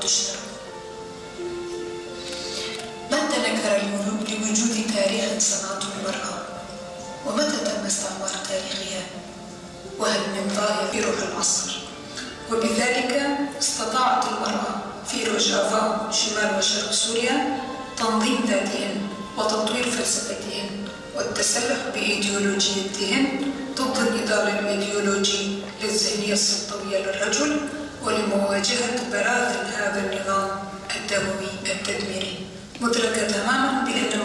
تشترى. متى نكر لوجود تاريخ صنعته المرأة؟ ومتى تم استعمار تاريخها؟ وهل من ضايع في روح العصر؟ وبذلك استطاعت المرأة في روجافا شمال وشرق سوريا تنظيم ذاتهن وتطوير فلسفتهن والتسلح بإيديولوجيتهن ضد النضال الإيديولوجي للذهنية السلطوية للرجل ولمواجهة براثن هذا النظام الدموي التدميري، مدركة تماما بأن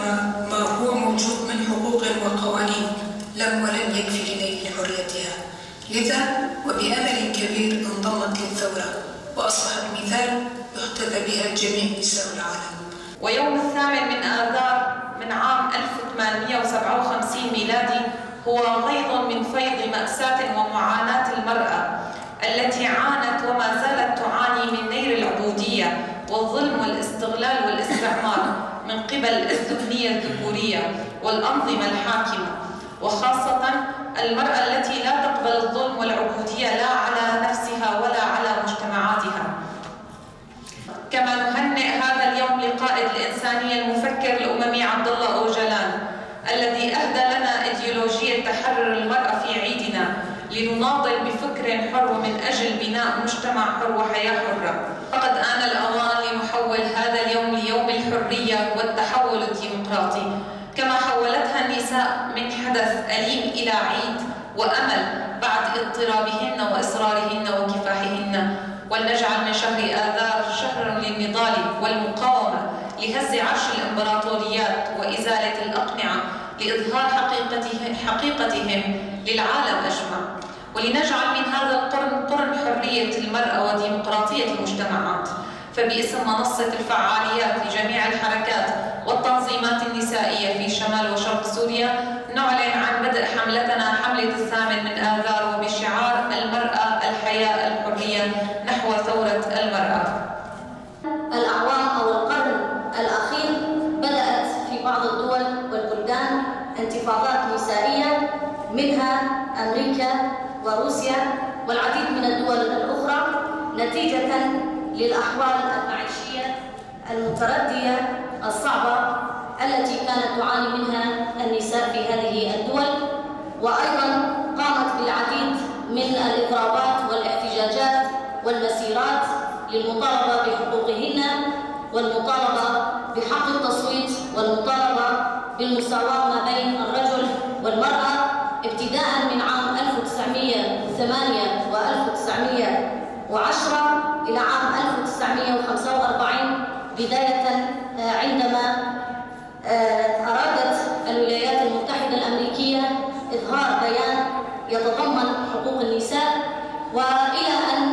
ما هو موجود من حقوق وقوانين لم ولن يكفي لنيل حريتها. لذا وبأمل كبير انضمت للثورة وأصبحت مثال يحتذى بها جميع نساء العالم. ويوم 8 من آذار من عام 1857 ميلادي هو غيض من فيض مأساة ومعاناة المرأة التي عانت وما زالت تعاني من نير العبودية والظلم والاستغلال والاستعمار من قبل الذهنية الذكورية والأنظمة الحاكمة، وخاصة المرأة التي لا تقبل الظلم والعبودية لا على نفسها ولا على مجتمعاتها. كما نهنئ هذا اليوم لقائد الإنسانية المفكر الأممي عبد الله أوجلان الذي أهدى لنا إيديولوجية تحرر المرأة في عيدنا لنناضل بفكر حر من أجل بناء مجتمع حر وحياة حرة. فقد آن الأوان لنحول هذا اليوم ليوم الحرية والتحول الديمقراطي كما حولتها النساء من حدث أليم إلى عيد وأمل بعد اضطرابهن وإصرارهن وكفاحهن. ولنجعل من شهر آذار شهرا للنضال والمقاومة لهز عرش الإمبراطوريات وإزالة الأقنعة لإظهار حقيقتهم للعالم أجمع، ولنجعل من هذا القرن قرن حرية المرأة وديمقراطية المجتمعات. فباسم منصة الفعاليات لجميع الحركات والتنظيمات النسائية في شمال وشرق سوريا نعلن عن بدء حملتنا حملة 8 من آذار وبشعار المرأة الحياة الحرية نحو ثورة المرأة. الأعوام أو القرن الأخير بدأت في بعض الدول والبلدان انتفاضات نسائية، منها أمريكا وروسيا والعديد من الدول الأخرى، نتيجة للأحوال المعيشية المتردية الصعبة التي كانت تعاني منها النساء في هذه الدول. وأيضا قامت بالعديد من الإضرابات والاحتجاجات والمسيرات للمطالبة بحقوقهن والمطالبة بحق التصويت والمطالبة بالمساواة ما بين الرجل والمرأة، ابتداء من عام 1908 و1910 إلى عام 1945 بداية عندما أرادت الولايات المتحدة الأمريكية إظهار بيان يتضمن حقوق النساء، وإلى أن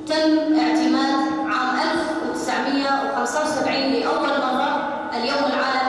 تم اعتماد عام 1975 لأول مرة اليوم العالمي